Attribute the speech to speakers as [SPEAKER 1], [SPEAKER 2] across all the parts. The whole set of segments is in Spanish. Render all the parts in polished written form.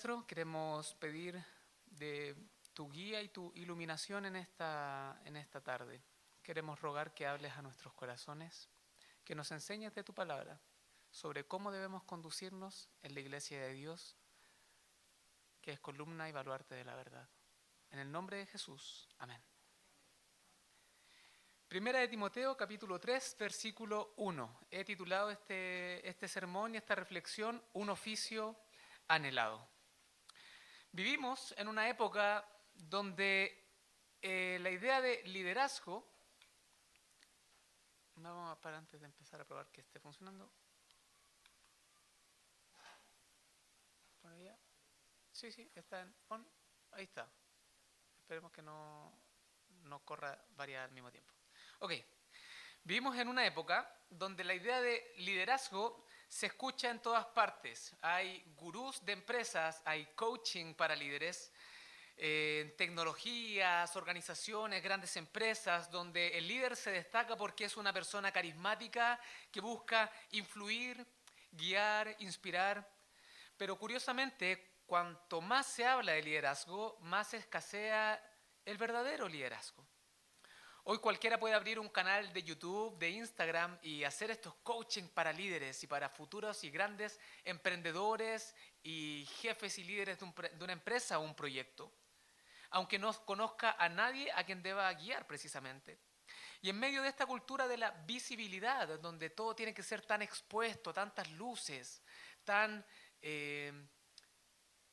[SPEAKER 1] nuestro, queremos pedir de tu guía y tu iluminación en esta tarde. Queremos rogar que hables a nuestros corazones, que nos enseñes de tu palabra sobre cómo debemos conducirnos en la iglesia de Dios, que es columna y baluarte de la verdad. En el nombre de Jesús. Amén. Primera de Timoteo, capítulo 3, versículo 1. He titulado este sermón y esta reflexión, Un oficio anhelado. Vivimos en una época donde la idea de liderazgo... Vamos para antes de empezar a probar que esté funcionando. ¿Por allá? Sí, está en on. Ahí está. Esperemos que no corra varias al mismo tiempo. Ok, vivimos en una época donde la idea de liderazgo se escucha en todas partes. Hay gurús de empresas, hay coaching para líderes, tecnologías, organizaciones, grandes empresas, donde el líder se destaca porque es una persona carismática que busca influir, guiar, inspirar. Pero curiosamente, cuanto más se habla de liderazgo, más escasea el verdadero liderazgo. Hoy cualquiera puede abrir un canal de YouTube, de Instagram y hacer estos coaching para líderes y para futuros y grandes emprendedores y jefes y líderes de una empresa o un proyecto, aunque no conozca a nadie a quien deba guiar precisamente. Y en medio de esta cultura de la visibilidad, donde todo tiene que ser tan expuesto, tantas luces, tan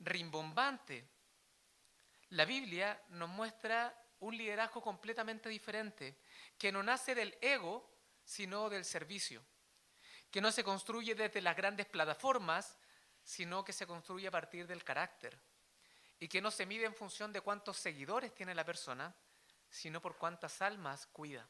[SPEAKER 1] rimbombante, la Biblia nos muestra un liderazgo completamente diferente, que no nace del ego, sino del servicio, que no se construye desde las grandes plataformas, sino que se construye a partir del carácter, y que no se mide en función de cuántos seguidores tiene la persona, sino por cuántas almas cuida.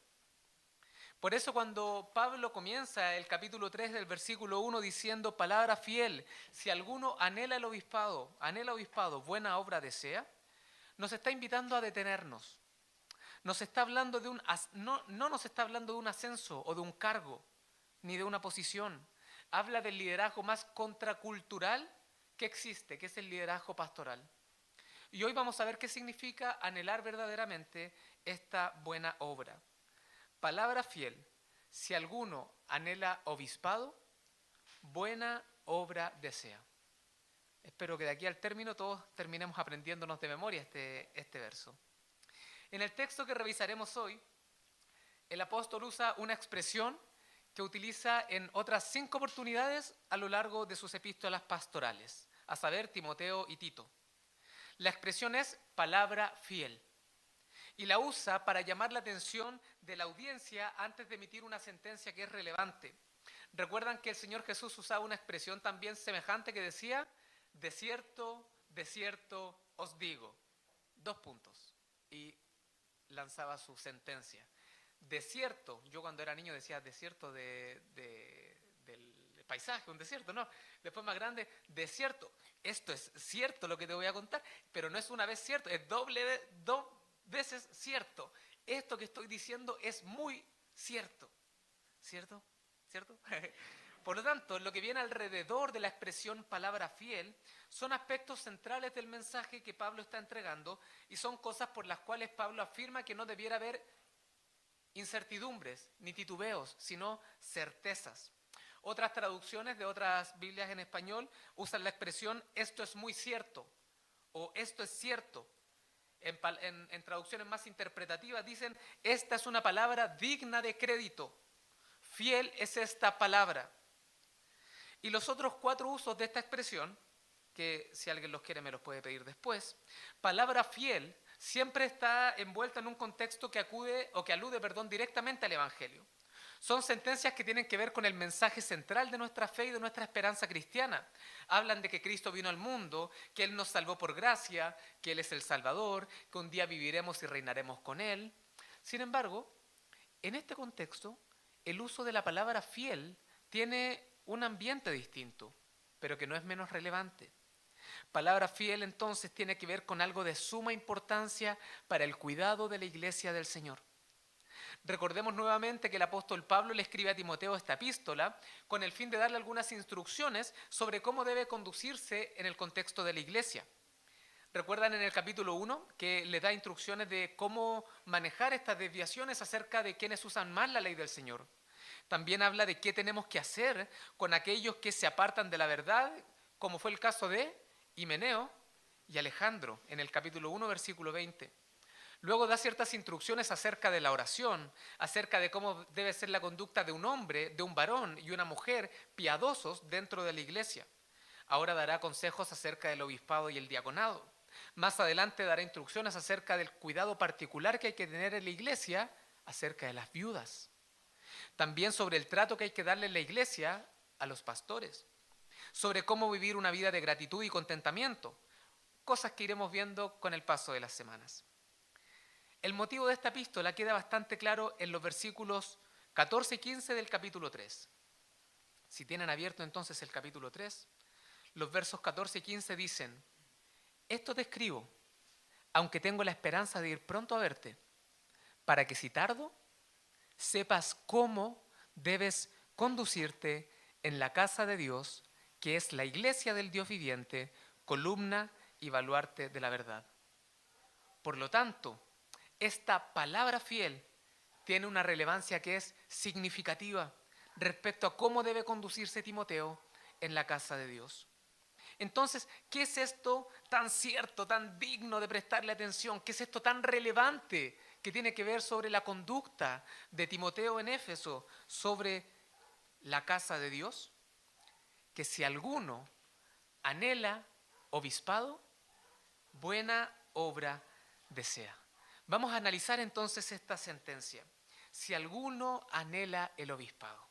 [SPEAKER 1] Por eso cuando Pablo comienza el capítulo 3 del versículo 1 diciendo, palabra fiel, si alguno anhela obispado, buena obra desea, nos está invitando a detenernos. Nos está hablando no nos está hablando de un ascenso o de un cargo, ni de una posición. Habla del liderazgo más contracultural que existe, que es el liderazgo pastoral. Y hoy vamos a ver qué significa anhelar verdaderamente esta buena obra. Palabra fiel, si alguno anhela obispado, buena obra desea. Espero que de aquí al término todos terminemos aprendiéndonos de memoria este verso. En el texto que revisaremos hoy, el apóstol usa una expresión que utiliza en otras 5 oportunidades a lo largo de sus epístolas pastorales, a saber, Timoteo y Tito. La expresión es palabra fiel y la usa para llamar la atención de la audiencia antes de emitir una sentencia que es relevante. Recuerdan que el Señor Jesús usaba una expresión también semejante que decía, de cierto os digo, 2 puntos, y lanzaba su sentencia. Desierto, yo cuando era niño decía desierto del paisaje, un desierto, no. Después más grande, desierto. Esto es cierto lo que te voy a contar, pero no es una vez cierto, es dos veces cierto. Esto que estoy diciendo es muy cierto. ¿Cierto? Por lo tanto, lo que viene alrededor de la expresión palabra fiel son aspectos centrales del mensaje que Pablo está entregando y son cosas por las cuales Pablo afirma que no debiera haber incertidumbres ni titubeos, sino certezas. Otras traducciones de otras Biblias en español usan la expresión esto es muy cierto o esto es cierto. En traducciones más interpretativas dicen esta es una palabra digna de crédito. Fiel es esta palabra. Y los otros 4 usos de esta expresión, que si alguien los quiere me los puede pedir después, palabra fiel siempre está envuelta en un contexto que alude directamente al Evangelio. Son sentencias que tienen que ver con el mensaje central de nuestra fe y de nuestra esperanza cristiana. Hablan de que Cristo vino al mundo, que Él nos salvó por gracia, que Él es el Salvador, que un día viviremos y reinaremos con Él. Sin embargo, en este contexto, el uso de la palabra fiel tiene un ambiente distinto, pero que no es menos relevante. Palabra fiel entonces tiene que ver con algo de suma importancia para el cuidado de la iglesia del Señor. Recordemos nuevamente que el apóstol Pablo le escribe a Timoteo esta epístola con el fin de darle algunas instrucciones sobre cómo debe conducirse en el contexto de la iglesia. ¿Recuerdan en el capítulo 1 que le da instrucciones de cómo manejar estas desviaciones acerca de quienes usan más la ley del Señor? También habla de qué tenemos que hacer con aquellos que se apartan de la verdad, como fue el caso de Himeneo y Alejandro en el capítulo 1, versículo 20. Luego da ciertas instrucciones acerca de la oración, acerca de cómo debe ser la conducta de un hombre, de un varón y una mujer piadosos dentro de la iglesia. Ahora dará consejos acerca del obispado y el diaconado. Más adelante dará instrucciones acerca del cuidado particular que hay que tener en la iglesia acerca de las viudas. También sobre el trato que hay que darle en la iglesia a los pastores. Sobre cómo vivir una vida de gratitud y contentamiento. Cosas que iremos viendo con el paso de las semanas. El motivo de esta epístola queda bastante claro en los versículos 14 y 15 del capítulo 3. Si tienen abierto entonces el capítulo 3, los versos 14 y 15 dicen: esto te escribo, aunque tengo la esperanza de ir pronto a verte, para que si tardo, sepas cómo debes conducirte en la casa de Dios, que es la iglesia del Dios viviente, columna y baluarte de la verdad. Por lo tanto, esta palabra fiel tiene una relevancia que es significativa respecto a cómo debe conducirse Timoteo en la casa de Dios. Entonces, ¿qué es esto tan cierto, tan digno de prestarle atención? ¿Qué es esto tan relevante que tiene que ver sobre la conducta de Timoteo en Éfeso, sobre la casa de Dios? Que si alguno anhela obispado, buena obra desea. Vamos a analizar entonces esta sentencia. Si alguno anhela el obispado.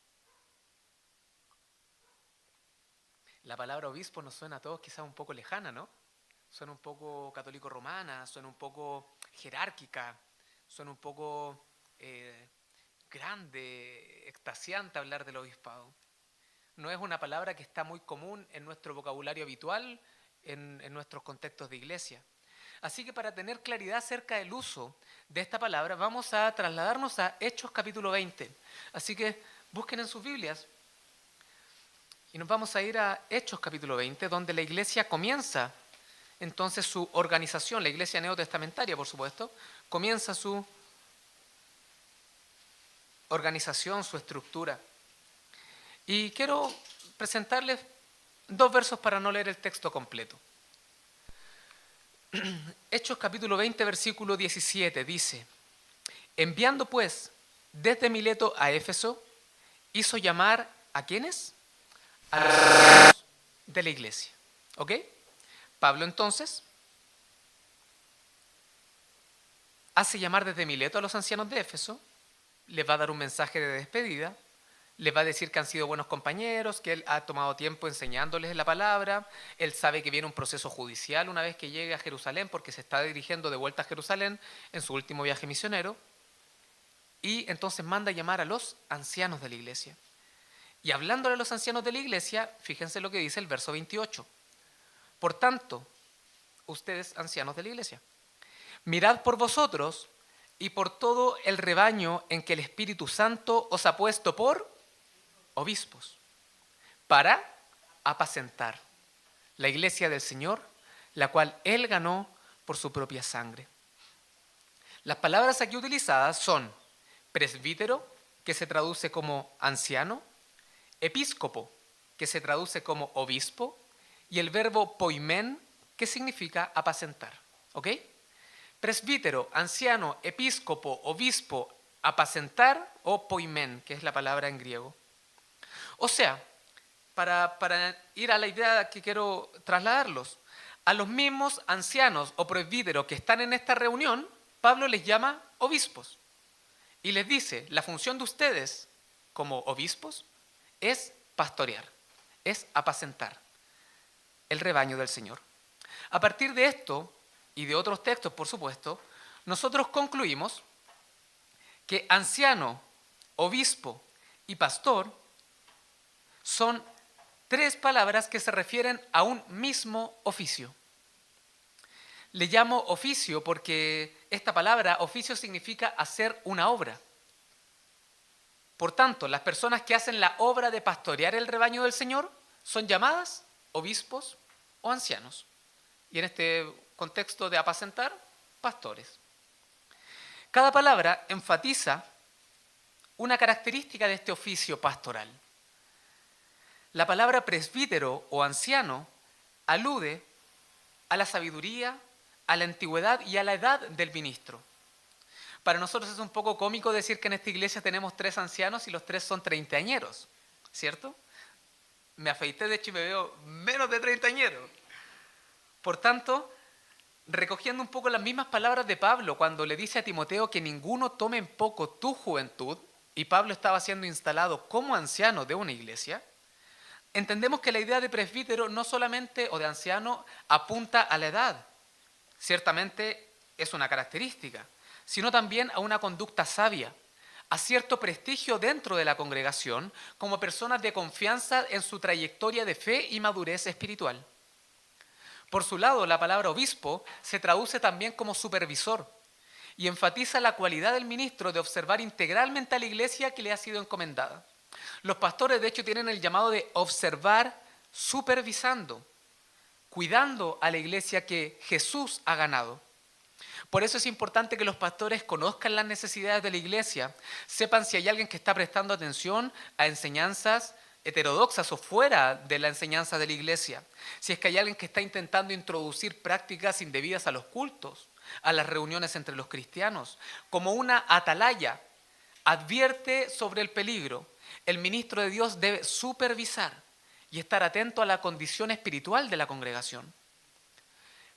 [SPEAKER 1] La palabra obispo nos suena a todos quizás un poco lejana, ¿no? Suena un poco católico romana, suena un poco jerárquica, suena un poco grande, extasiante hablar del obispado. No es una palabra que está muy común en nuestro vocabulario habitual, en nuestros contextos de iglesia. Así que para tener claridad acerca del uso de esta palabra, vamos a trasladarnos a Hechos capítulo 20. Así que busquen en sus Biblias. Y nos vamos a ir a Hechos capítulo 20, donde la iglesia comienza entonces su organización, la iglesia neotestamentaria, por supuesto, comienza su organización, su estructura. Y quiero presentarles dos versos para no leer el texto completo. Hechos capítulo 20, versículo 17 dice: enviando pues desde Mileto a Éfeso, hizo llamar ¿a quiénes? A los ancianos de la iglesia. ¿Ok? Pablo entonces hace llamar desde Mileto a los ancianos de Éfeso, les va a dar un mensaje de despedida, les va a decir que han sido buenos compañeros, que él ha tomado tiempo enseñándoles la palabra, él sabe que viene un proceso judicial una vez que llegue a Jerusalén, porque se está dirigiendo de vuelta a Jerusalén en su último viaje misionero, y entonces manda a llamar a los ancianos de la iglesia. Y hablándole a los ancianos de la iglesia, fíjense lo que dice el verso 28. Por tanto, ustedes ancianos de la iglesia, mirad por vosotros y por todo el rebaño en que el Espíritu Santo os ha puesto por obispos, para apacentar la iglesia del Señor, la cual Él ganó por su propia sangre. Las palabras aquí utilizadas son presbítero, que se traduce como anciano, episcopo, que se traduce como obispo, y el verbo poimen, que significa apacentar. ¿Ok? Presbítero, anciano, episcopo, obispo, apacentar o poimen, que es la palabra en griego. O sea, para ir a la idea que quiero trasladarlos, a los mismos ancianos o presbíteros que están en esta reunión, Pablo les llama obispos y les dice, la función de ustedes como obispos es pastorear, es apacentar el rebaño del Señor. A partir de esto y de otros textos, por supuesto, nosotros concluimos que anciano, obispo y pastor son tres palabras que se refieren a un mismo oficio. Le llamo oficio porque esta palabra, oficio, significa hacer una obra. Por tanto, las personas que hacen la obra de pastorear el rebaño del Señor son llamadas obispos o ancianos. Y en este contexto de apacentar, pastores. Cada palabra enfatiza una característica de este oficio pastoral. La palabra presbítero o anciano alude a la sabiduría, a la antigüedad y a la edad del ministro. Para nosotros es un poco cómico decir que en esta iglesia tenemos 3 ancianos y los 3 son treintañeros, ¿cierto? Me afeité, de hecho, y me veo menos de treintañero. Por tanto, recogiendo un poco las mismas palabras de Pablo cuando le dice a Timoteo que ninguno tome en poco tu juventud, y Pablo estaba siendo instalado como anciano de una iglesia, entendemos que la idea de presbítero no solamente, o de anciano, apunta a la edad, ciertamente es una característica, sino también a una conducta sabia, a cierto prestigio dentro de la congregación como personas de confianza en su trayectoria de fe y madurez espiritual. Por su lado, la palabra obispo se traduce también como supervisor y enfatiza la cualidad del ministro de observar integralmente a la iglesia que le ha sido encomendada. Los pastores, de hecho, tienen el llamado de observar supervisando, cuidando a la iglesia que Jesús ha ganado. Por eso es importante que los pastores conozcan las necesidades de la iglesia, sepan si hay alguien que está prestando atención a enseñanzas heterodoxas o fuera de la enseñanza de la iglesia, si es que hay alguien que está intentando introducir prácticas indebidas a los cultos, a las reuniones entre los cristianos, como una atalaya, advierte sobre el peligro. El ministro de Dios debe supervisar y estar atento a la condición espiritual de la congregación.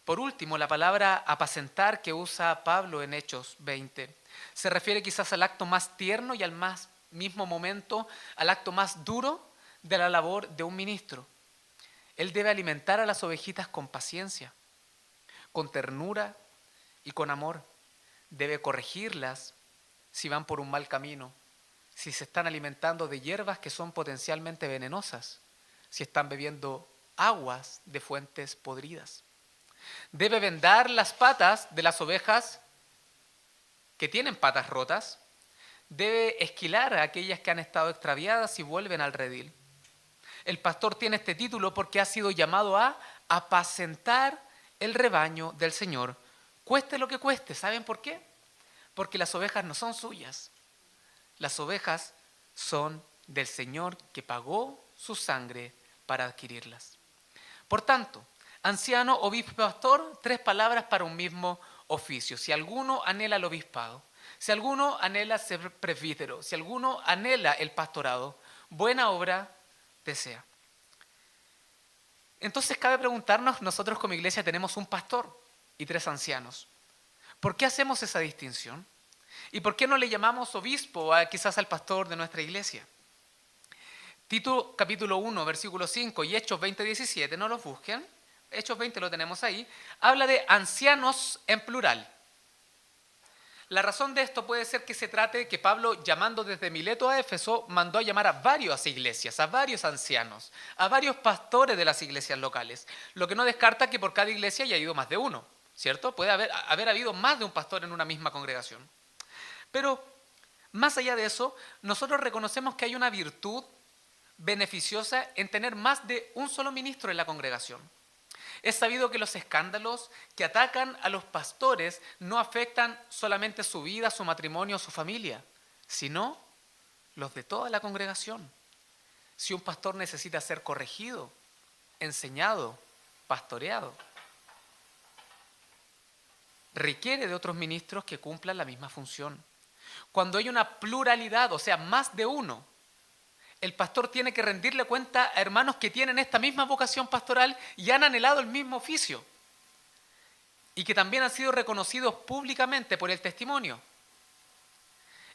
[SPEAKER 1] Por último, la palabra apacentar que usa Pablo en Hechos 20 se refiere quizás al acto más tierno y al mismo momento al acto más duro de la labor de un ministro. Él debe alimentar a las ovejitas con paciencia, con ternura y con amor. Debe corregirlas si van por un mal camino, si se están alimentando de hierbas que son potencialmente venenosas, si están bebiendo aguas de fuentes podridas. Debe vendar las patas de las ovejas que tienen patas rotas. Debe esquilar a aquellas que han estado extraviadas y vuelven al redil. El pastor tiene este título porque ha sido llamado a apacentar el rebaño del Señor, cueste lo que cueste. ¿Saben por qué? Porque las ovejas no son suyas. Las ovejas son del Señor que pagó su sangre para adquirirlas. Por tanto, anciano, obispo y pastor, 3 palabras para un mismo oficio. Si alguno anhela el obispado, si alguno anhela ser presbítero, si alguno anhela el pastorado, buena obra desea. Entonces cabe preguntarnos, nosotros como iglesia tenemos un pastor y 3 ancianos. ¿Por qué hacemos esa distinción? ¿Y por qué no le llamamos obispo quizás al pastor de nuestra iglesia? Tito capítulo 1, versículo 5 y Hechos 20, 17, no los busquen. Hechos 20 lo tenemos ahí, habla de ancianos en plural. La razón de esto puede ser que se trate que Pablo, llamando desde Mileto a Éfeso, mandó a llamar a varias iglesias, a varios ancianos, a varios pastores de las iglesias locales, lo que no descarta que por cada iglesia haya ido más de uno, ¿cierto? Puede haber habido más de un pastor en una misma congregación. Pero, más allá de eso, nosotros reconocemos que hay una virtud beneficiosa en tener más de un solo ministro en la congregación. Es sabido que los escándalos que atacan a los pastores no afectan solamente su vida, su matrimonio, su familia, sino los de toda la congregación. Si un pastor necesita ser corregido, enseñado, pastoreado, requiere de otros ministros que cumplan la misma función. Cuando hay una pluralidad, o sea, más de uno, el pastor tiene que rendirle cuenta a hermanos que tienen esta misma vocación pastoral y han anhelado el mismo oficio y que también han sido reconocidos públicamente por el testimonio.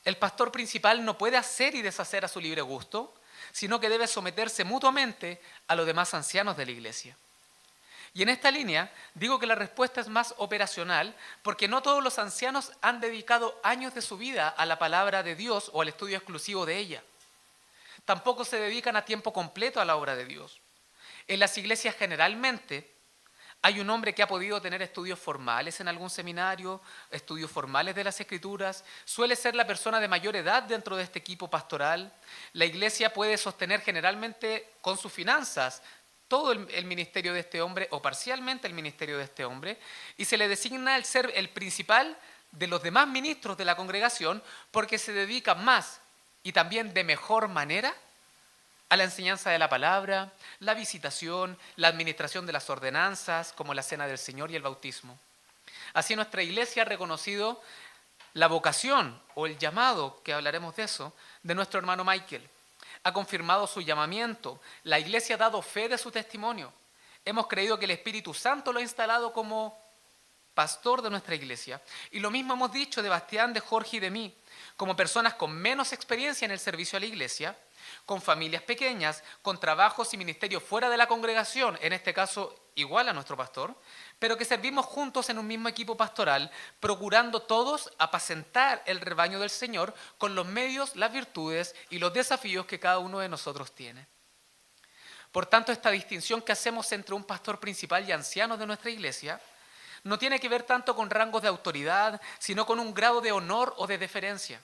[SPEAKER 1] El pastor principal no puede hacer y deshacer a su libre gusto, sino que debe someterse mutuamente a los demás ancianos de la iglesia. Y en esta línea digo que la respuesta es más operacional porque no todos los ancianos han dedicado años de su vida a la palabra de Dios o al estudio exclusivo de ella. Tampoco se dedican a tiempo completo a la obra de Dios. En las iglesias generalmente Hay un hombre que ha podido tener estudios formales en algún seminario, estudios formales de las Escrituras, suele ser la persona de mayor edad dentro de este equipo pastoral. La iglesia puede sostener generalmente con sus finanzas todo el ministerio de este hombre o parcialmente el ministerio de este hombre, y se le designa el ser el principal de los demás ministros de la congregación porque se dedica más y también de mejor manera a la enseñanza de la palabra, la visitación, la administración de las ordenanzas, como la cena del Señor y el bautismo. Así nuestra iglesia ha reconocido la vocación o el llamado, que hablaremos de eso, de nuestro hermano Michael. Ha confirmado su llamamiento. La iglesia ha dado fe de su testimonio. Hemos creído que el Espíritu Santo lo ha instalado como pastor de nuestra iglesia. Y lo mismo hemos dicho de Bastián, de Jorge y de mí, como personas con menos experiencia en el servicio a la iglesia, con familias pequeñas, con trabajos y ministerios fuera de la congregación, en este caso igual a nuestro pastor, pero que servimos juntos en un mismo equipo pastoral, procurando todos apacentar el rebaño del Señor con los medios, las virtudes y los desafíos que cada uno de nosotros tiene. Por tanto, esta distinción que hacemos entre un pastor principal y anciano de nuestra iglesia no tiene que ver tanto con rangos de autoridad, sino con un grado de honor o de deferencia.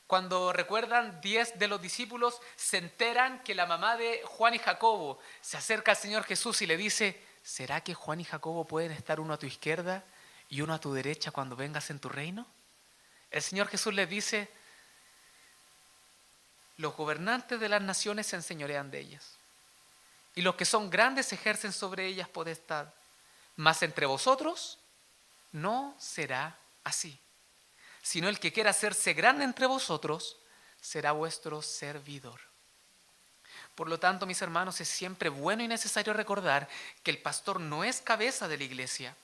[SPEAKER 1] Cuando recuerdan 10 de los discípulos, se enteran que la mamá de Juan y Jacobo se acerca al Señor Jesús y le dice: ¿será que Juan y Jacobo pueden estar uno a tu izquierda y uno a tu derecha cuando vengas en tu reino? El Señor Jesús les dice: los gobernantes de las naciones se enseñorean de ellas, y los que son grandes ejercen sobre ellas potestad, mas entre vosotros no será así, sino el que quiera hacerse grande entre vosotros será vuestro servidor. Por lo tanto, mis hermanos, es siempre bueno y necesario recordar que el pastor no es cabeza de la iglesia,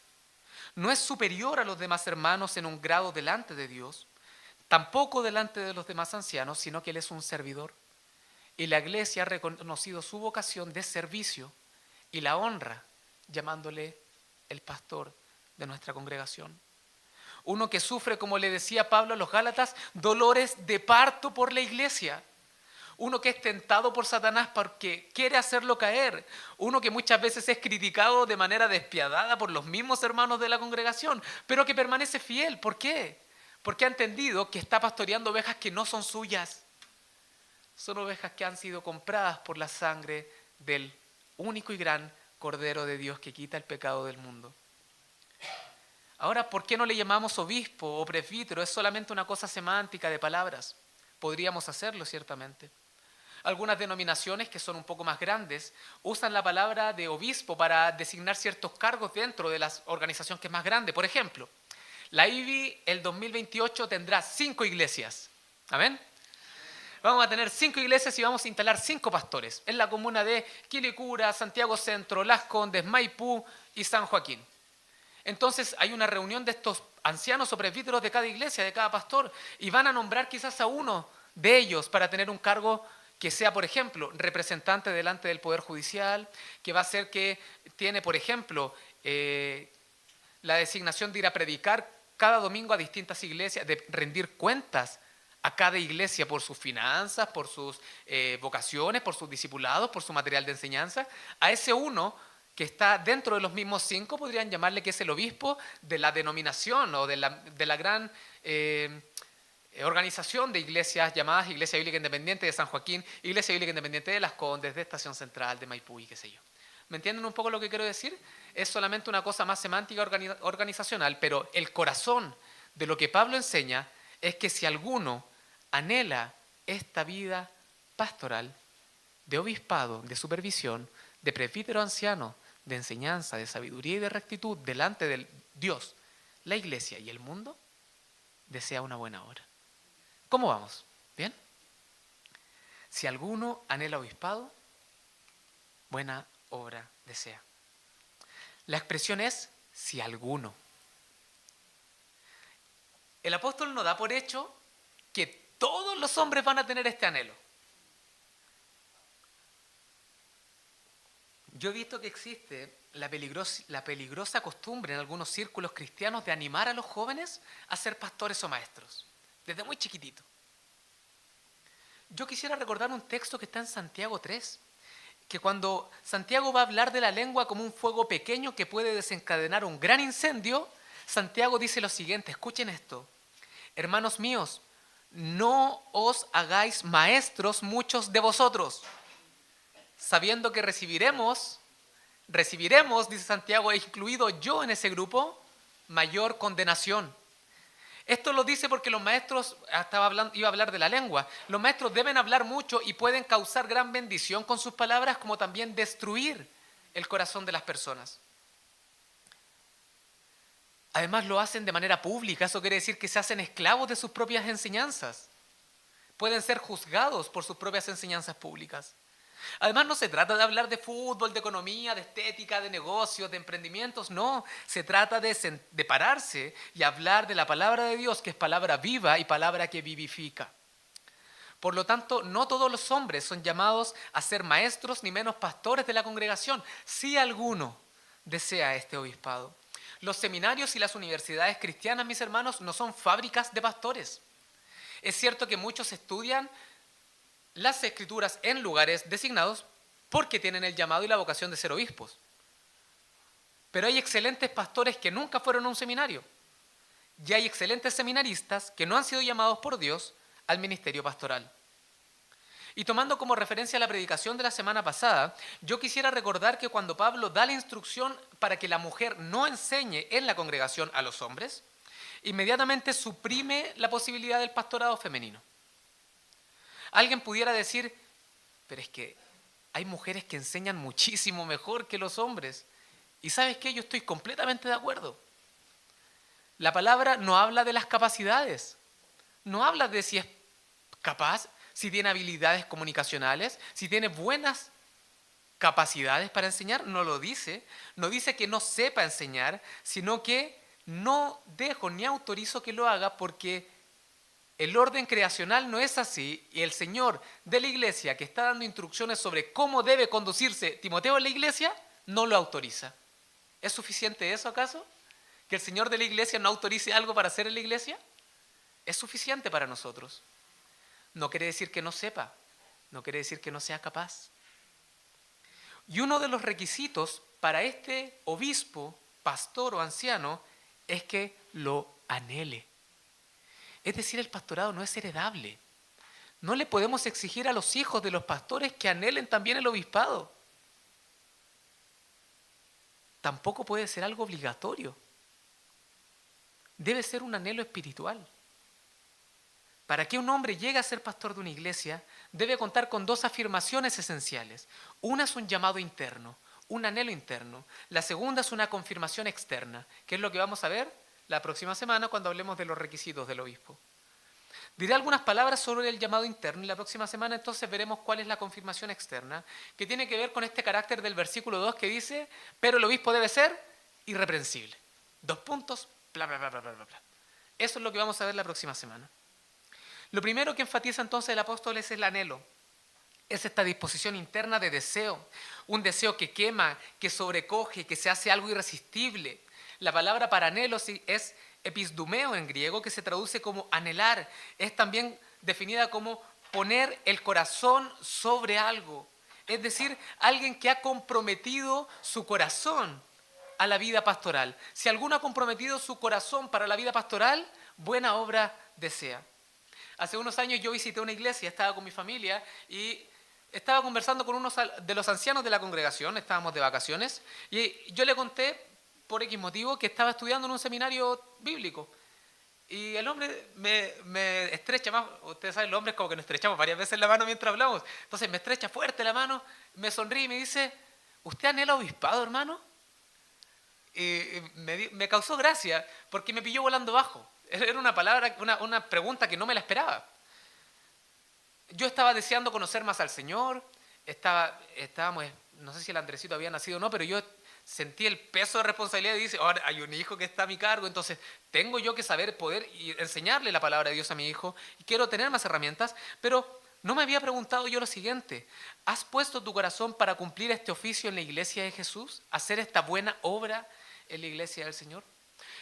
[SPEAKER 1] no es superior a los demás hermanos en un grado delante de Dios, tampoco delante de los demás ancianos, sino que él es un servidor. Y la iglesia ha reconocido su vocación de servicio y la honra llamándole el pastor de nuestra congregación. Uno que sufre, como le decía Pablo a los Gálatas, dolores de parto por la iglesia. Uno que es tentado por Satanás porque quiere hacerlo caer. Uno que muchas veces es criticado de manera despiadada por los mismos hermanos de la congregación, pero que permanece fiel. ¿Por qué? Porque ha entendido que está pastoreando ovejas que no son suyas. Son ovejas que han sido compradas por la sangre del único y gran Cordero de Dios que quita el pecado del mundo. Ahora, ¿por qué no le llamamos obispo o presbítero? Es solamente una cosa semántica de palabras. Podríamos hacerlo, ciertamente. Algunas denominaciones que son un poco más grandes usan la palabra de obispo para designar ciertos cargos dentro de la organización que es más grande. Por ejemplo, la IBI el 2028 tendrá 5 iglesias. ¿Amén? Vamos a tener 5 iglesias y vamos a instalar 5 pastores en la comuna de Quilicura, Santiago Centro, Las Condes, Maipú y San Joaquín. Entonces hay una reunión de estos ancianos o presbíteros de cada iglesia, de cada pastor, y van a nombrar quizás a uno de ellos para tener un cargo que sea, por ejemplo, representante delante del Poder Judicial, que va a ser que tiene, por ejemplo, la designación de ir a predicar cada domingo a distintas iglesias, de rendir cuentas a cada iglesia por sus finanzas, por sus vocaciones, por sus discipulados, por su material de enseñanza. A ese uno que está dentro de los mismos 5 podrían llamarle que es el obispo de la denominación o de la gran organización de iglesias llamadas Iglesia Bíblica Independiente de San Joaquín, Iglesia Bíblica Independiente de Las Condes, de Estación Central, de Maipú y qué sé yo. ¿Me entienden un poco lo que quiero decir? Es solamente una cosa más semántica organizacional, pero el corazón de lo que Pablo enseña es que si alguno anhela esta vida pastoral, de obispado, de supervisión, de presbítero anciano, de enseñanza, de sabiduría y de rectitud delante del Dios, la iglesia y el mundo, desea una buena obra. ¿Cómo vamos? ¿Bien? Si alguno anhela obispado, buena obra desea. La expresión es si alguno. El apóstol no da por hecho que todos los hombres van a tener este anhelo. Yo he visto que existe la peligrosa costumbre en algunos círculos cristianos de animar a los jóvenes a ser pastores o maestros, desde muy chiquitito. Yo quisiera recordar un texto que está en Santiago 3, que cuando Santiago va a hablar de la lengua como un fuego pequeño que puede desencadenar un gran incendio, Santiago dice lo siguiente, escuchen esto: hermanos míos, no os hagáis maestros muchos de vosotros, sabiendo que recibiremos, dice Santiago, incluido yo en ese grupo, mayor condenación. Esto lo dice porque los maestros, iba a hablar de la lengua, los maestros deben hablar mucho y pueden causar gran bendición con sus palabras, como también destruir el corazón de las personas. Además lo hacen de manera pública, eso quiere decir que se hacen esclavos de sus propias enseñanzas. Pueden ser juzgados por sus propias enseñanzas públicas. Además no se trata de hablar de fútbol, de economía, de estética, de negocios, de emprendimientos, no. Se trata de pararse y hablar de la palabra de Dios, que es palabra viva y palabra que vivifica. Por lo tanto, no todos los hombres son llamados a ser maestros ni menos pastores de la congregación, si alguno desea este obispado. Los seminarios y las universidades cristianas, mis hermanos, no son fábricas de pastores. Es cierto que muchos estudian las escrituras en lugares designados porque tienen el llamado y la vocación de ser obispos. Pero hay excelentes pastores que nunca fueron a un seminario. Y hay excelentes seminaristas que no han sido llamados por Dios al ministerio pastoral. Y tomando como referencia la predicación de la semana pasada, yo quisiera recordar que cuando Pablo da la instrucción para que la mujer no enseñe en la congregación a los hombres, inmediatamente suprime la posibilidad del pastorado femenino. Alguien pudiera decir, pero es que hay mujeres que enseñan muchísimo mejor que los hombres. Y ¿sabes qué? Yo estoy completamente de acuerdo. La palabra no habla de las capacidades, no habla de si es capaz, si tiene habilidades comunicacionales, si tiene buenas capacidades para enseñar, no lo dice. No dice que no sepa enseñar, sino que no dejo ni autorizo que lo haga porque el orden creacional no es así y el Señor de la iglesia que está dando instrucciones sobre cómo debe conducirse Timoteo en la iglesia, no lo autoriza. ¿Es suficiente eso acaso? ¿Que el Señor de la iglesia no autorice algo para hacer en la iglesia? Es suficiente para nosotros. No quiere decir que no sepa, no quiere decir que no sea capaz. Y uno de los requisitos para este obispo, pastor o anciano es que lo anhele. Es decir, el pastorado no es heredable. No le podemos exigir a los hijos de los pastores que anhelen también el obispado. Tampoco puede ser algo obligatorio. Debe ser un anhelo espiritual. Para que un hombre llegue a ser pastor de una iglesia, debe contar con dos afirmaciones esenciales. Una es un llamado interno, un anhelo interno. La segunda es una confirmación externa, que es lo que vamos a ver la próxima semana cuando hablemos de los requisitos del obispo. Diré algunas palabras sobre el llamado interno y la próxima semana entonces veremos cuál es la confirmación externa, que tiene que ver con este carácter del versículo 2 que dice, pero el obispo debe ser irreprensible. 2 puntos, bla, bla, bla, bla, bla, bla. Eso es lo que vamos a ver la próxima semana. Lo primero que enfatiza entonces el apóstol es el anhelo. Es esta disposición interna de deseo, un deseo que quema, que sobrecoge, que se hace algo irresistible. La palabra para anhelo es episdumeo en griego, que se traduce como anhelar. Es también definida como poner el corazón sobre algo. Es decir, alguien que ha comprometido su corazón a la vida pastoral. Si alguno ha comprometido su corazón para la vida pastoral, buena obra desea. Hace unos años yo visité una iglesia, estaba con mi familia y estaba conversando con uno de los ancianos de la congregación, estábamos de vacaciones, y yo le conté, por X motivo, que estaba estudiando en un seminario bíblico. Y el hombre me estrecha más, ustedes saben, los hombres como que nos estrechamos varias veces la mano mientras hablamos, entonces me estrecha fuerte la mano, me sonríe y me dice, ¿usted anhela obispado, hermano? Y me causó gracia porque me pilló volando bajo. Era una palabra, una pregunta que no me la esperaba. Yo estaba deseando conocer más al Señor, estábamos, no sé si el Andresito había nacido o no, pero yo sentí el peso de responsabilidad y dice, ahora hay un hijo que está a mi cargo, entonces tengo yo que saber poder y enseñarle la palabra de Dios a mi hijo y quiero tener más herramientas, pero no me había preguntado yo lo siguiente, ¿has puesto tu corazón para cumplir este oficio en la iglesia de Jesús? ¿Hacer esta buena obra en la iglesia del Señor?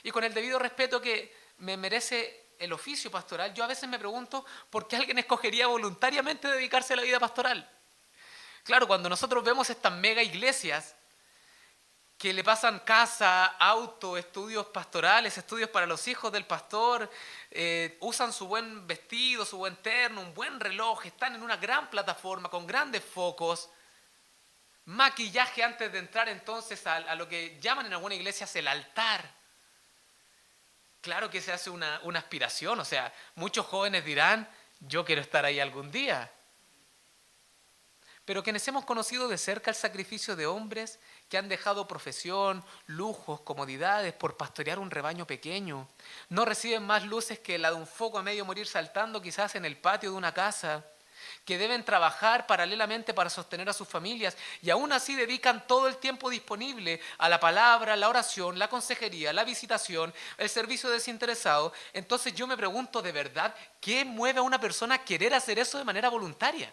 [SPEAKER 1] Y con el debido respeto que me merece el oficio pastoral, yo a veces me pregunto por qué alguien escogería voluntariamente dedicarse a la vida pastoral. Claro, cuando nosotros vemos estas mega iglesias que le pasan casa, auto, estudios pastorales, estudios para los hijos del pastor, usan su buen vestido, su buen terno, un buen reloj, están en una gran plataforma con grandes focos, maquillaje antes de entrar entonces a lo que llaman en algunas iglesias el altar. Claro que se hace una aspiración, o sea, muchos jóvenes dirán, yo quiero estar ahí algún día. Pero quienes hemos conocido de cerca el sacrificio de hombres que han dejado profesión, lujos, comodidades por pastorear un rebaño pequeño, no reciben más luces que la de un foco a medio morir saltando quizás en el patio de una casa, que deben trabajar paralelamente para sostener a sus familias y aún así dedican todo el tiempo disponible a la palabra, la oración, la consejería, la visitación, el servicio desinteresado. Entonces yo me pregunto de verdad, ¿qué mueve a una persona a querer hacer eso de manera voluntaria?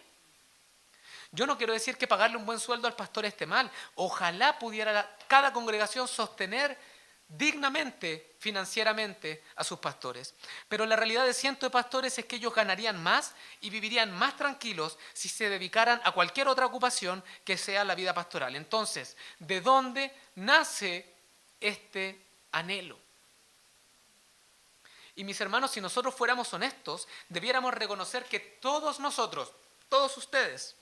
[SPEAKER 1] Yo no quiero decir que pagarle un buen sueldo al pastor esté mal. Ojalá pudiera cada congregación sostener dignamente, financieramente, a sus pastores. Pero la realidad de cientos de pastores es que ellos ganarían más y vivirían más tranquilos si se dedicaran a cualquier otra ocupación que sea la vida pastoral. Entonces, ¿de dónde nace este anhelo? Y mis hermanos, si nosotros fuéramos honestos, debiéramos reconocer que todos nosotros, todos ustedes,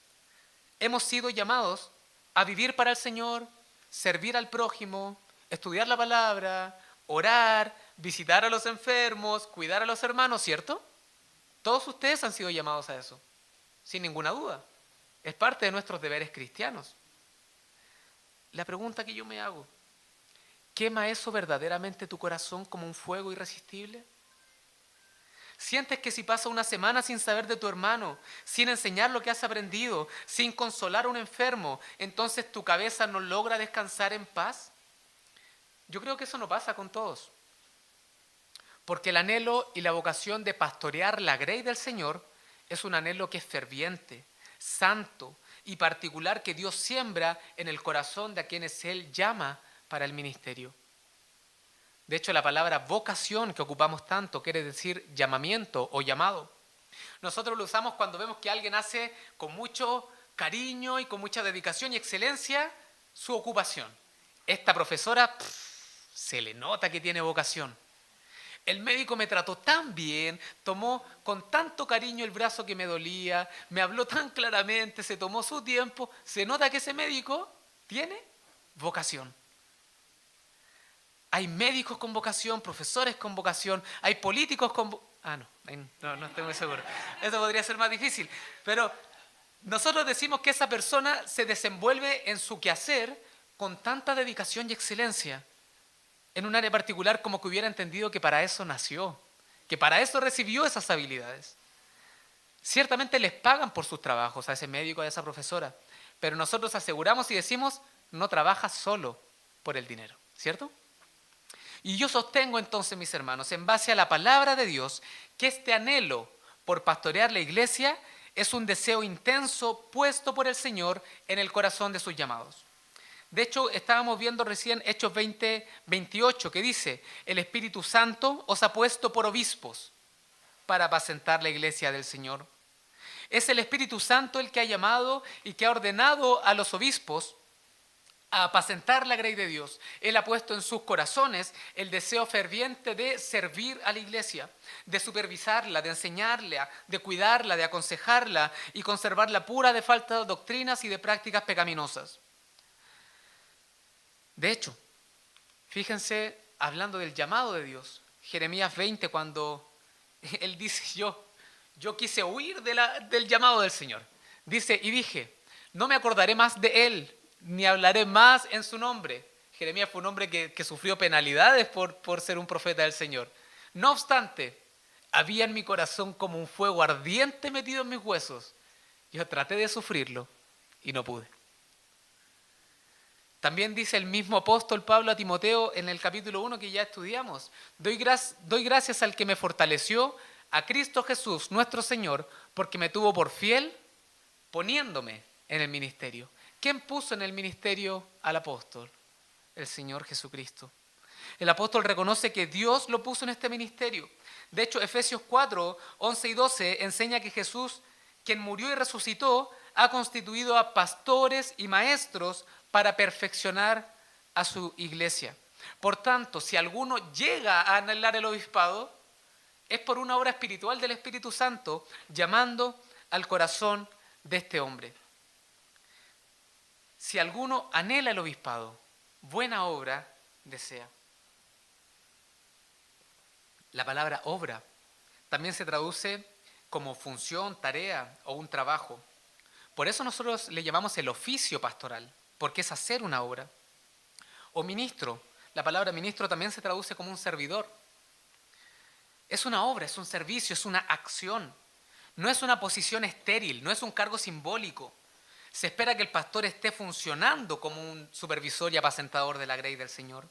[SPEAKER 1] hemos sido llamados a vivir para el Señor, servir al prójimo, estudiar la palabra, orar, visitar a los enfermos, cuidar a los hermanos, ¿cierto? Todos ustedes han sido llamados a eso, sin ninguna duda. Es parte de nuestros deberes cristianos. La pregunta que yo me hago, ¿quema eso verdaderamente tu corazón como un fuego irresistible? ¿Sientes que si pasa una semana sin saber de tu hermano, sin enseñar lo que has aprendido, sin consolar a un enfermo, entonces tu cabeza no logra descansar en paz? Yo creo que eso no pasa con todos. Porque el anhelo y la vocación de pastorear la grey del Señor es un anhelo que es ferviente, santo y particular que Dios siembra en el corazón de a quienes Él llama para el ministerio. De hecho, la palabra vocación que ocupamos tanto quiere decir llamamiento o llamado. Nosotros lo usamos cuando vemos que alguien hace con mucho cariño y con mucha dedicación y excelencia su ocupación. Esta profesora, se le nota que tiene vocación. El médico me trató tan bien, tomó con tanto cariño el brazo que me dolía, me habló tan claramente, se tomó su tiempo. Se nota que ese médico tiene vocación. Hay médicos con vocación, profesores con vocación, hay políticos con vocación. No estoy muy seguro. Eso podría ser más difícil. Pero nosotros decimos que esa persona se desenvuelve en su quehacer con tanta dedicación y excelencia, en un área particular como que hubiera entendido que para eso nació, que para eso recibió esas habilidades. Ciertamente les pagan por sus trabajos a ese médico, a esa profesora, pero nosotros aseguramos y decimos, no trabaja solo por el dinero, ¿cierto? Y yo sostengo entonces, mis hermanos, en base a la palabra de Dios, que este anhelo por pastorear la iglesia es un deseo intenso puesto por el Señor en el corazón de sus llamados. De hecho, estábamos viendo recién Hechos 20:28, que dice, el Espíritu Santo os ha puesto por obispos para apacentar la iglesia del Señor. Es el Espíritu Santo el que ha llamado y que ha ordenado a los obispos a apacentar la grey de Dios. Él ha puesto en sus corazones el deseo ferviente de servir a la iglesia, de supervisarla, de enseñarla, de cuidarla, de aconsejarla y conservarla pura de falta de doctrinas y de prácticas pecaminosas. De hecho, fíjense, hablando del llamado de Dios, Jeremías 20, cuando él dice, yo quise huir del llamado del Señor. Dice, y dije, no me acordaré más de él, ni hablaré más en su nombre. Jeremías fue un hombre que sufrió penalidades por ser un profeta del Señor. No obstante, había en mi corazón como un fuego ardiente metido en mis huesos. Yo traté de sufrirlo y no pude. También dice el mismo apóstol Pablo a Timoteo en el capítulo 1 que ya estudiamos. Doy gracias al que me fortaleció, a Cristo Jesús, nuestro Señor, porque me tuvo por fiel poniéndome en el ministerio. ¿Quién puso en el ministerio al apóstol? El Señor Jesucristo. El apóstol reconoce que Dios lo puso en este ministerio. De hecho, Efesios 4, 11 y 12 enseña que Jesús, quien murió y resucitó, ha constituido a pastores y maestros para perfeccionar a su iglesia. Por tanto, si alguno llega a anhelar el obispado, es por una obra espiritual del Espíritu Santo llamando al corazón de este hombre. Si alguno anhela el obispado, buena obra desea. La palabra obra también se traduce como función, tarea o un trabajo. Por eso nosotros le llamamos el oficio pastoral, porque es hacer una obra. O ministro, la palabra ministro también se traduce como un servidor. Es una obra, es un servicio, es una acción. No es una posición estéril, no es un cargo simbólico. Se espera que el pastor esté funcionando como un supervisor y apacentador de la grey del Señor.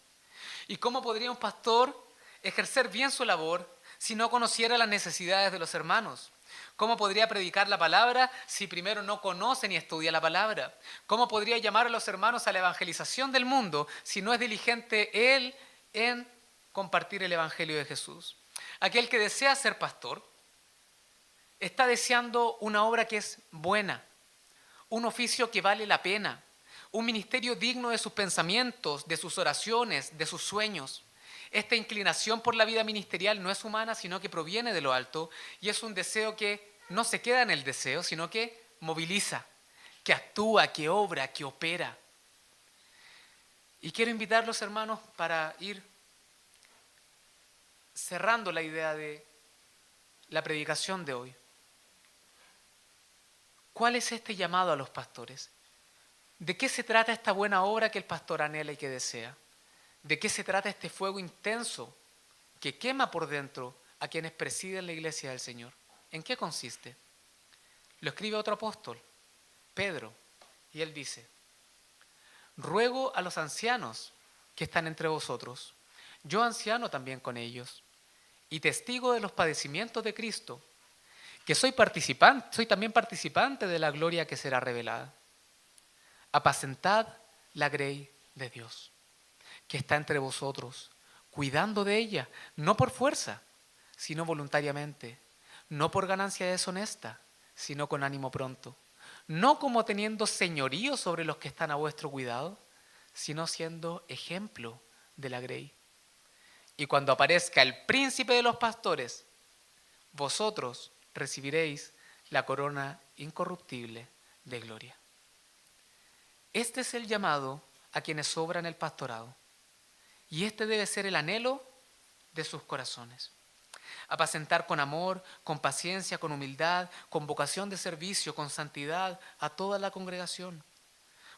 [SPEAKER 1] ¿Y cómo podría un pastor ejercer bien su labor si no conociera las necesidades de los hermanos? ¿Cómo podría predicar la palabra si primero no conoce ni estudia la palabra? ¿Cómo podría llamar a los hermanos a la evangelización del mundo si no es diligente él en compartir el evangelio de Jesús? Aquel que desea ser pastor está deseando una obra que es buena, un oficio que vale la pena, un ministerio digno de sus pensamientos, de sus oraciones, de sus sueños. Esta inclinación por la vida ministerial no es humana, sino que proviene de lo alto y es un deseo que no se queda en el deseo, sino que moviliza, que actúa, que obra, que opera. Y quiero invitarlos, hermanos, para ir cerrando la idea de la predicación de hoy. ¿Cuál es este llamado a los pastores? ¿De qué se trata esta buena obra que el pastor anhela y que desea? ¿De qué se trata este fuego intenso que quema por dentro a quienes presiden la iglesia del Señor? ¿En qué consiste? Lo escribe otro apóstol, Pedro, y él dice: ruego a los ancianos que están entre vosotros, yo anciano también con ellos, y testigo de los padecimientos de Cristo, que soy también participante de la gloria que será revelada. Apacentad la grey de Dios, que está entre vosotros, cuidando de ella, no por fuerza, sino voluntariamente, no por ganancia deshonesta, sino con ánimo pronto, no como teniendo señorío sobre los que están a vuestro cuidado, sino siendo ejemplo de la grey. Y cuando aparezca el príncipe de los pastores, vosotros recibiréis la corona incorruptible de gloria. Este es el llamado a quienes obran el pastorado. Y este debe ser el anhelo de sus corazones. Apacentar con amor, con paciencia, con humildad, con vocación de servicio, con santidad a toda la congregación.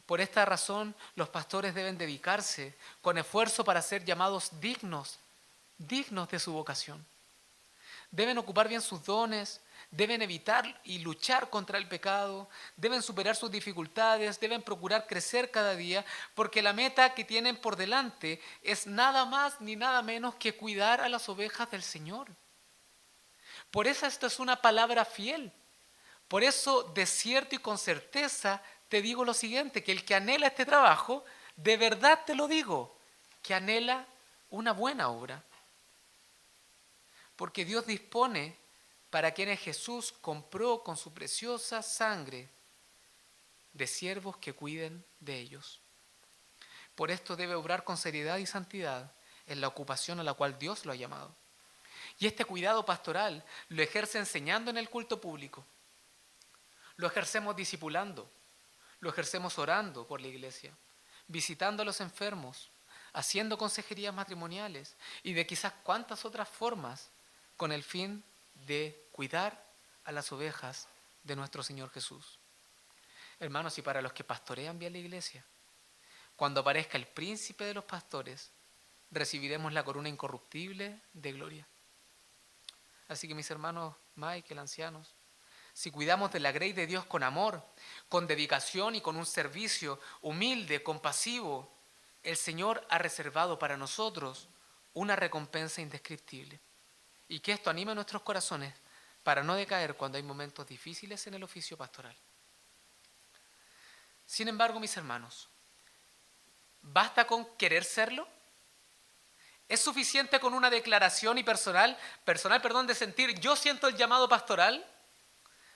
[SPEAKER 1] Por esta razón, los pastores deben dedicarse con esfuerzo para ser llamados dignos de su vocación. Deben ocupar bien sus dones, deben evitar y luchar contra el pecado, deben superar sus dificultades, deben procurar crecer cada día, porque la meta que tienen por delante es nada más ni nada menos que cuidar a las ovejas del Señor. Por eso esta es una palabra fiel. Por eso, de cierto y con certeza, te digo lo siguiente, que el que anhela este trabajo, de verdad te lo digo, que anhela una buena obra. Porque Dios dispone para quienes Jesús compró con su preciosa sangre de siervos que cuiden de ellos. Por esto debe obrar con seriedad y santidad en la ocupación a la cual Dios lo ha llamado. Y este cuidado pastoral lo ejerce enseñando en el culto público. Lo ejercemos discipulando, lo ejercemos orando por la iglesia, visitando a los enfermos, haciendo consejerías matrimoniales y de quizás cuántas otras formas con el fin de cuidar a las ovejas de nuestro Señor Jesús. Hermanos, y para los que pastorean bien la iglesia, cuando aparezca el príncipe de los pastores, recibiremos la corona incorruptible de gloria. Así que mis hermanos Michael, ancianos, si cuidamos de la grey de Dios con amor, con dedicación y con un servicio humilde, compasivo, el Señor ha reservado para nosotros una recompensa indescriptible. Y que esto anime nuestros corazones para no decaer cuando hay momentos difíciles en el oficio pastoral. Sin embargo, mis hermanos, ¿basta con querer serlo? ¿Es suficiente con una declaración y personal de sentir yo siento el llamado pastoral?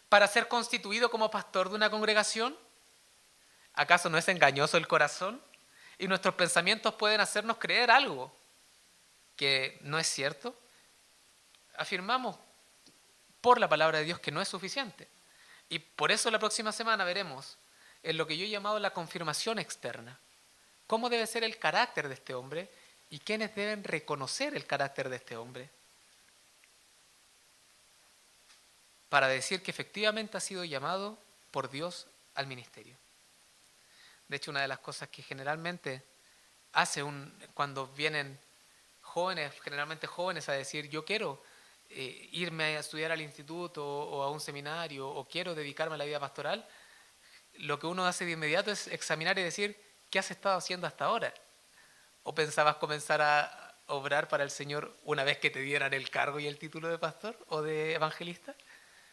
[SPEAKER 1] para ser constituido como pastor de una congregación? ¿Acaso no es engañoso el corazón? Y nuestros pensamientos pueden hacernos creer algo que no es cierto. Afirmamos por la palabra de Dios que no es suficiente. Y por eso la próxima semana veremos en lo que yo he llamado la confirmación externa. ¿Cómo debe ser el carácter de este hombre y quiénes deben reconocer el carácter de este hombre? Para decir que efectivamente ha sido llamado por Dios al ministerio. De hecho, una de las cosas que generalmente hace cuando vienen jóvenes, generalmente jóvenes, a decir yo quiero irme a estudiar al instituto o a un seminario o quiero dedicarme a la vida pastoral, lo que uno hace de inmediato es examinar y decir ¿qué has estado haciendo hasta ahora? ¿O pensabas comenzar a obrar para el Señor una vez que te dieran el cargo y el título de pastor o de evangelista?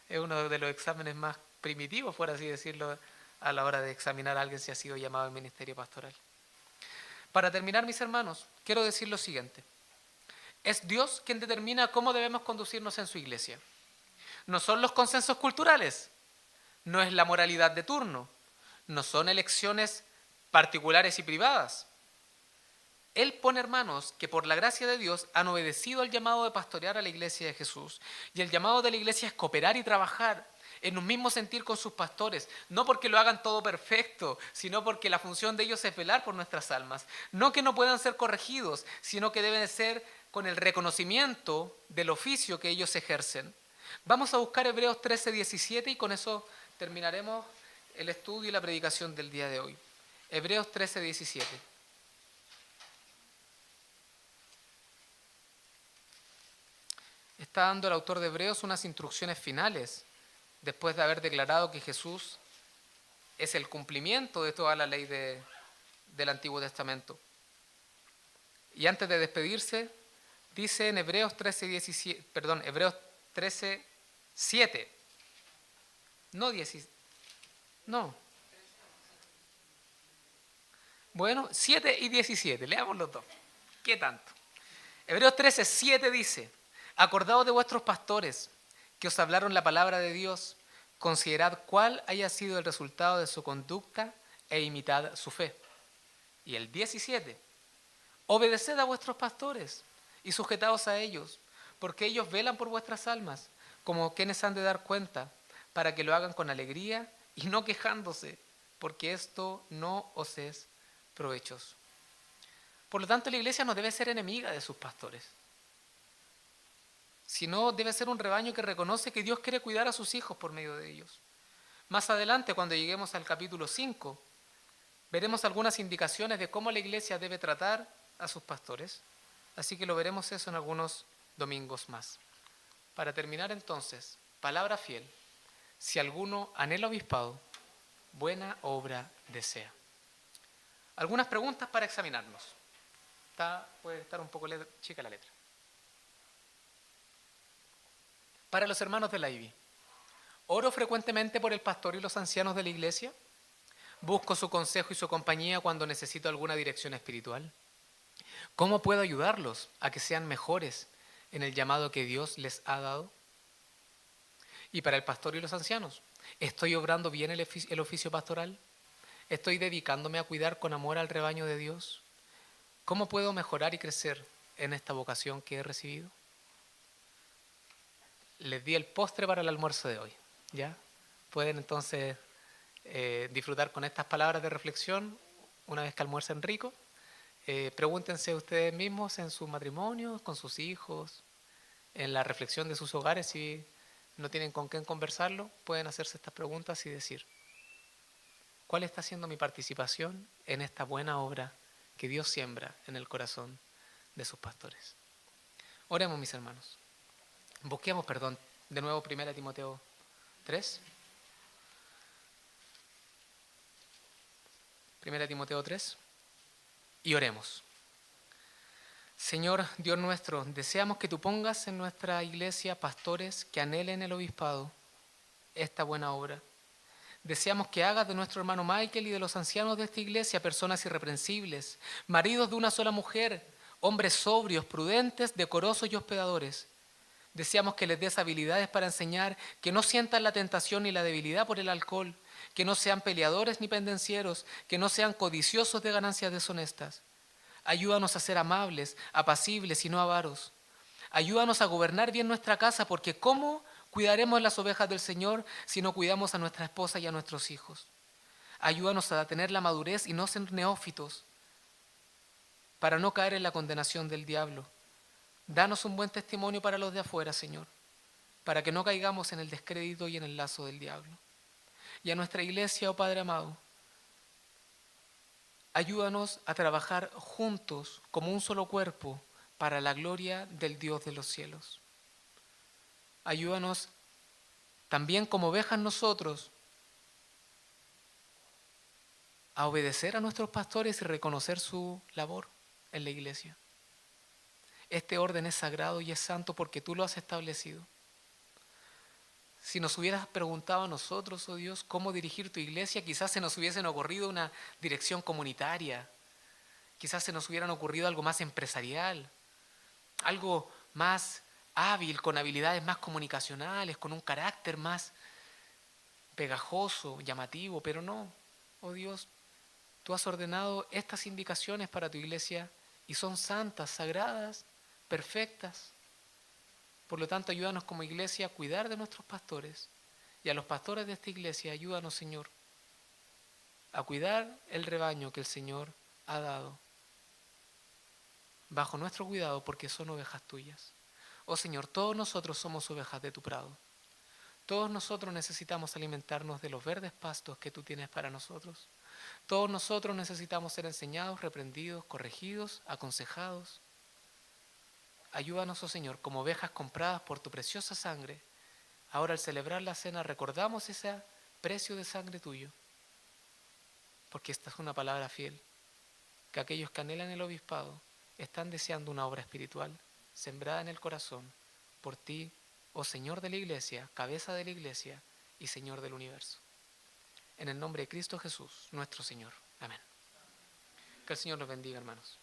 [SPEAKER 1] Es uno de los exámenes más primitivos, por así decirlo, a la hora de examinar a alguien si ha sido llamado al ministerio pastoral. Para terminar, mis hermanos, quiero decir lo siguiente. Es Dios quien determina cómo debemos conducirnos en su iglesia. No son los consensos culturales, no es la moralidad de turno, no son elecciones particulares y privadas. Él pone hermanos que por la gracia de Dios han obedecido al llamado de pastorear a la iglesia de Jesús. Y el llamado de la iglesia es cooperar y trabajar en un mismo sentir con sus pastores, no porque lo hagan todo perfecto, sino porque la función de ellos es velar por nuestras almas. No que no puedan ser corregidos, sino que deben ser con el reconocimiento del oficio que ellos ejercen. Vamos a buscar Hebreos 13:17 y con eso terminaremos el estudio y la predicación del día de hoy. Hebreos 13:17. Está dando el autor de Hebreos unas instrucciones finales después de haber declarado que Jesús es el cumplimiento de toda la ley del Antiguo Testamento. Y antes de despedirse, dice en Hebreos 13:7. No 10. No. Bueno, 7 y 17, leamos los dos. ¿Qué tanto? Hebreos 13:7 dice: acordaos de vuestros pastores, que os hablaron la palabra de Dios, considerad cuál haya sido el resultado de su conducta e imitad su fe. Y el 17, obedeced a vuestros pastores y sujetaos a ellos, porque ellos velan por vuestras almas, como quienes han de dar cuenta, para que lo hagan con alegría y no quejándose, porque esto no os es provechoso. Por lo tanto, la iglesia no debe ser enemiga de sus pastores, sino debe ser un rebaño que reconoce que Dios quiere cuidar a sus hijos por medio de ellos. Más adelante, cuando lleguemos al capítulo 5, veremos algunas indicaciones de cómo la iglesia debe tratar a sus pastores, así que lo veremos eso en algunos domingos más. Para terminar entonces, palabra fiel: si alguno anhela obispado, buena obra desea. Algunas preguntas para examinarnos. Puede estar un poco chica la letra. Para los hermanos de la IBI, ¿oro frecuentemente por el pastor y los ancianos de la iglesia? ¿Busco su consejo y su compañía cuando necesito alguna dirección espiritual? ¿Cómo puedo ayudarlos a que sean mejores en el llamado que Dios les ha dado? Y para el pastor y los ancianos, ¿estoy obrando bien el oficio pastoral? ¿Estoy dedicándome a cuidar con amor al rebaño de Dios? ¿Cómo puedo mejorar y crecer en esta vocación que he recibido? Les di el postre para el almuerzo de hoy, ¿ya? Pueden entonces disfrutar con estas palabras de reflexión una vez que almuercen rico. Pregúntense ustedes mismos en sus matrimonios, con sus hijos, en la reflexión de sus hogares, si no tienen con quién conversarlo, pueden hacerse estas preguntas y decir: ¿cuál está siendo mi participación en esta buena obra que Dios siembra en el corazón de sus pastores? Oremos, mis hermanos. Busquemos perdón. De nuevo, 1 Timoteo 3. 1 Timoteo 3. Y oremos. Señor Dios nuestro, deseamos que tú pongas en nuestra iglesia pastores que anhelen el obispado, esta buena obra. Deseamos que hagas de nuestro hermano Michael y de los ancianos de esta iglesia personas irreprensibles, maridos de una sola mujer, hombres sobrios, prudentes, decorosos y hospedadores. Deseamos que les des habilidades para enseñar, que no sientan la tentación ni la debilidad por el alcohol, que no sean peleadores ni pendencieros, que no sean codiciosos de ganancias deshonestas. Ayúdanos a ser amables, apacibles y no avaros. Ayúdanos a gobernar bien nuestra casa, porque ¿cómo cuidaremos las ovejas del Señor si no cuidamos a nuestra esposa y a nuestros hijos? Ayúdanos a tener la madurez y no ser neófitos, para no caer en la condenación del diablo. Danos un buen testimonio para los de afuera, Señor, para que no caigamos en el descrédito y en el lazo del diablo. Y a nuestra iglesia, oh Padre amado, ayúdanos a trabajar juntos como un solo cuerpo para la gloria del Dios de los cielos. Ayúdanos también como ovejas nosotros a obedecer a nuestros pastores y reconocer su labor en la iglesia. Este orden es sagrado y es santo porque tú lo has establecido. Si nos hubieras preguntado a nosotros, oh Dios, cómo dirigir tu iglesia, quizás se nos hubiesen ocurrido una dirección comunitaria, quizás se nos hubieran ocurrido algo más empresarial, algo más hábil, con habilidades más comunicacionales, con un carácter más pegajoso, llamativo, pero no, oh Dios, tú has ordenado estas indicaciones para tu iglesia y son santas, sagradas, perfectas. Por lo tanto, ayúdanos como iglesia a cuidar de nuestros pastores y a los pastores de esta iglesia, ayúdanos, Señor, a cuidar el rebaño que el Señor ha dado bajo nuestro cuidado porque son ovejas tuyas. Oh Señor, todos nosotros somos ovejas de tu prado. Todos nosotros necesitamos alimentarnos de los verdes pastos que tú tienes para nosotros. Todos nosotros necesitamos ser enseñados, reprendidos, corregidos, aconsejados. Ayúdanos, oh Señor, como ovejas compradas por tu preciosa sangre. Ahora al celebrar la cena recordamos ese precio de sangre tuyo. Porque esta es una palabra fiel, que aquellos que anhelan el obispado están deseando una obra espiritual, sembrada en el corazón, por ti, oh Señor de la iglesia, cabeza de la iglesia y Señor del universo. En el nombre de Cristo Jesús, nuestro Señor. Amén. Que el Señor nos bendiga, hermanos.